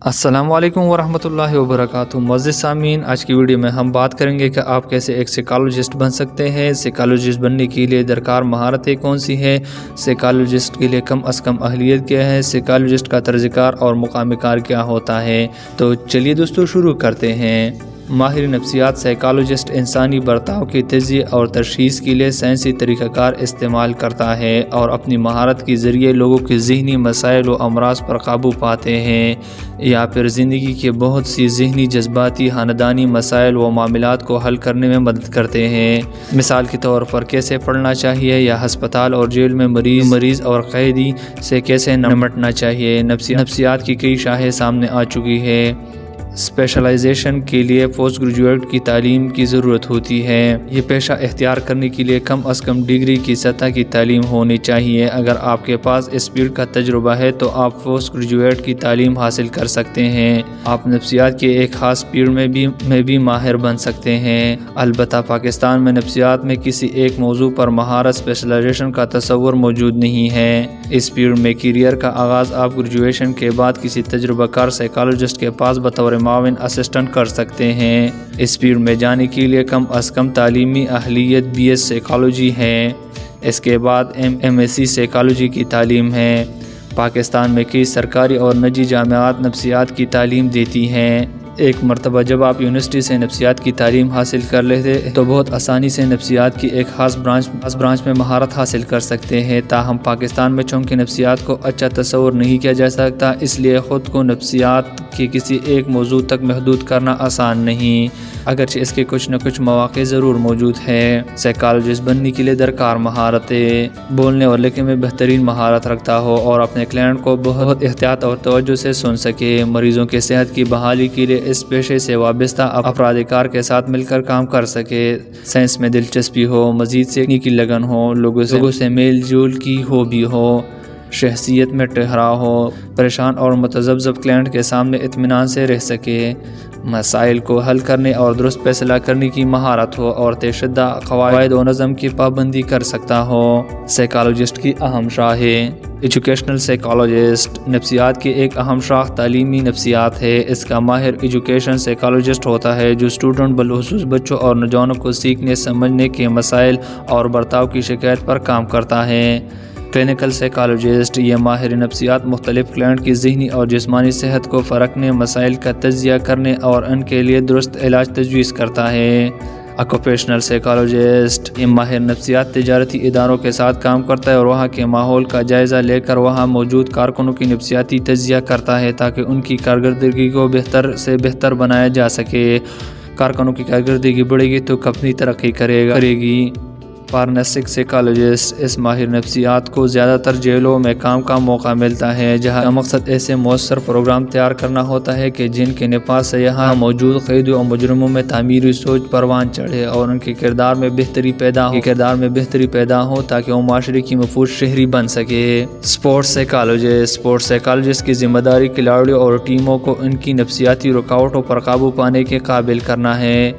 السلام علیکم ورحمۃ اللہ وبرکاتہ۔ معزز سامعین، آج کی ویڈیو میں ہم بات کریں گے کہ آپ کیسے ایک سائیکالوجسٹ بن سکتے ہیں۔ سائیکالوجسٹ بننے کے لیے درکار مہارتیں کون سی ہیں، سائیکالوجسٹ کے لیے کم از کم اہلیت کیا ہے، سائیکالوجسٹ کا طرز کار اور مقام کار کیا ہوتا ہے۔ تو چلیے دوستو شروع کرتے ہیں۔ ماہر نفسیات سائیکالوجسٹ انسانی برتاؤ کے تجزیے اور تشخیص کے لیے سائنسی طریقہ کار استعمال کرتا ہے اور اپنی مہارت کے ذریعے لوگوں کے ذہنی مسائل و امراض پر قابو پاتے ہیں، یا پھر زندگی کے بہت سی ذہنی، جذباتی، خاندانی مسائل و معاملات کو حل کرنے میں مدد کرتے ہیں۔ مثال کے طور پر کیسے پڑھنا چاہیے، یا ہسپتال اور جیل میں مریض اور قیدی سے کیسے نمٹنا چاہیے۔ نفسیات کی کئی شاخیں سامنے آ چکی ہے۔ اسپیشلائزیشن کے لیے پوسٹ گریجویٹ کی تعلیم کی ضرورت ہوتی ہے۔ یہ پیشہ اختیار کرنے کے لیے کم از کم ڈگری کی سطح کی تعلیم ہونی چاہیے۔ اگر آپ کے پاس اس فیلڈ کا تجربہ ہے تو آپ پوسٹ گریجویٹ کی تعلیم حاصل کر سکتے ہیں۔ آپ نفسیات کے ایک خاص فیلڈ میں بھی ماہر بن سکتے ہیں۔ البتہ پاکستان میں نفسیات میں کسی ایک موضوع پر مہارت اسپیشلائزیشن کا تصور موجود نہیں ہے۔ اس فیلڈ میں کیریئر کا آغاز آپ گریجویشن کے بعد کسی تجربہ کار سائیکالوجسٹ کے پاس بطور معاون اسسٹنٹ کر سکتے ہیں۔ اس فیلڈ میں جانے کے لیے کم از کم تعلیمی اہلیت BS سائیکالوجی ہے۔ اس کے بعد MSc سائیکالوجی کی تعلیم ہے۔ پاکستان میں کئی سرکاری اور نجی جامعات نفسیات کی تعلیم دیتی ہیں۔ ایک مرتبہ جب آپ یونیورسٹی سے نفسیات کی تعلیم حاصل کر لیتے تو بہت آسانی سے نفسیات کی ایک خاص برانچ میں مہارت حاصل کر سکتے ہیں۔ تاہم پاکستان میں چونکہ نفسیات کو اچھا تصور نہیں کیا جا سکتا، اس لیے خود کو نفسیات کے کسی ایک موضوع تک محدود کرنا آسان نہیں، اگرچہ اس کے کچھ نہ کچھ مواقع ضرور موجود ہیں۔ سائیکالوجسٹ بننے کے لیے درکار مہارتیں: بولنے اور لکھنے میں بہترین مہارت رکھتا ہو اور اپنے کلائنٹ کو بہت احتیاط اور توجہ سے سن سکے۔ مریضوں کے صحت کی بحالی کے لیے اس پیشے سے وابستہ افراد کار کے ساتھ مل کر کام کر سکے۔ سائنس میں دلچسپی ہو، مزید سیکھنے کی لگن ہو، لوگوں سے میل جول کی ہابی ہو، شخصیت میں ٹھہراؤ ہو، پریشان اور متذبذب کلائنٹ کے سامنے اطمینان سے رہ سکے، مسائل کو حل کرنے اور درست فیصلہ کرنے کی مہارت ہو، اور طے شدہ قواعد و نظم کی پابندی کر سکتا ہو۔ سائیکالوجسٹ کی اہم شاخیں: ایجوکیشنل سائیکالوجسٹ نفسیات کی ایک اہم شاخ تعلیمی نفسیات ہے۔ اس کا ماہر ایجوکیشن سائیکالوجسٹ ہوتا ہے جو اسٹوڈنٹ بالخصوص بچوں اور نوجوانوں کو سیکھنے سمجھنے کے مسائل اور برتاؤ کی شکایت پر کام کرتا ہے۔ کلینکل سائیکالوجسٹ یہ ماہر نفسیات مختلف کلائنٹ کی ذہنی اور جسمانی صحت کو پرکھنے، مسائل کا تجزیہ کرنے اور ان کے لیے درست علاج تجویز کرتا ہے۔ آکوپیشنل سائیکالوجسٹ یہ ماہر نفسیات تجارتی اداروں کے ساتھ کام کرتا ہے اور وہاں کے ماحول کا جائزہ لے کر وہاں موجود کارکنوں کی نفسیاتی تجزیہ کرتا ہے تاکہ ان کی کارکردگی کو بہتر سے بہتر بنایا جا سکے۔ کارکنوں کی کارکردگی بڑھے گی تو کمپنی ترقی کرے گی۔ فارنسک سائیکالوجسٹ اس ماہر نفسیات کو زیادہ تر جیلوں میں کام کا موقع ملتا ہے جہاں مقصد ایسے مؤثر پروگرام تیار کرنا ہوتا ہے کہ جن کے نفاذ سے یہاں موجود قیدیوں اور مجرموں میں تعمیری سوچ پروان چڑھے اور ان کے کردار میں بہتری پیدا ہو تاکہ وہ معاشرے کی مفید شہری بن سکے۔ اسپورٹس سائیکالوجسٹ کی ذمہ داری کھلاڑیوں اور ٹیموں کو ان کی نفسیاتی رکاوٹوں پر قابو پانے کے قابل کرنا ہے۔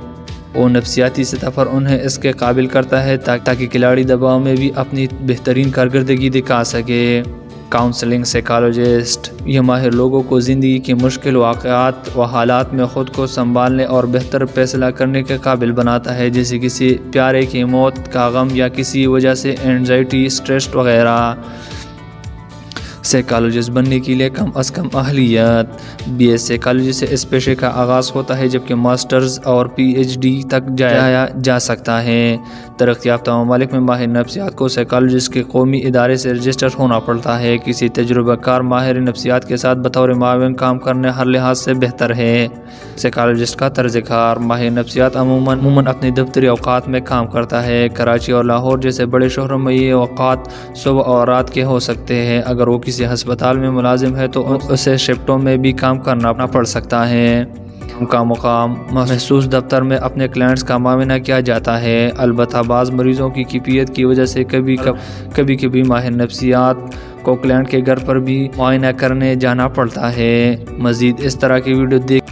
وہ نفسیاتی سطح پر انہیں اس کے قابل کرتا ہے تاکہ کھلاڑی دباؤ میں بھی اپنی بہترین کارکردگی دکھا سکے۔ کاؤنسلنگ سائیکالوجسٹ یہ ماہر لوگوں کو زندگی کے مشکل واقعات و حالات میں خود کو سنبھالنے اور بہتر فیصلہ کرنے کے قابل بناتا ہے، جیسے کسی پیارے کی موت کا غم یا کسی وجہ سے اینزائٹی، اسٹریس وغیرہ۔ سائیکالوجسٹ بننے کے لیے کم از کم اہلیت: BS سائیکالوجی سے اس پیشے کا آغاز ہوتا ہے جبکہ ماسٹرز اور PhD تک جایا جا سکتا ہے۔ ترقی یافتہ ممالک میں ماہر نفسیات کو سائیکالوجسٹ کے قومی ادارے سے رجسٹر ہونا پڑتا ہے۔ کسی تجربہ کار ماہر نفسیات کے ساتھ بطور معاون کام کرنے ہر لحاظ سے بہتر ہے۔ سائیکالوجسٹ کا طرز کار: ماہر نفسیات عموماً اپنے دفتری اوقات میں کام کرتا ہے۔ کراچی اور لاہور جیسے بڑے شہروں میں یہ اوقات صبح اور رات کے ہو سکتے ہیں۔ اگر وہ کسی ہسپتال میں ملازم ہے تو اسے شفٹوں میں بھی کام کرنا پڑ سکتا ہے۔ کا مقام: محسوس دفتر میں اپنے کلائنٹس کا معائنہ کیا جاتا ہے، البتہ بعض مریضوں کی کیفیت کی وجہ سے کبھی ماہر نفسیات کو کلائنٹ کے گھر پر بھی معائنہ کرنے جانا پڑتا ہے۔ مزید اس طرح کی ویڈیو دیکھ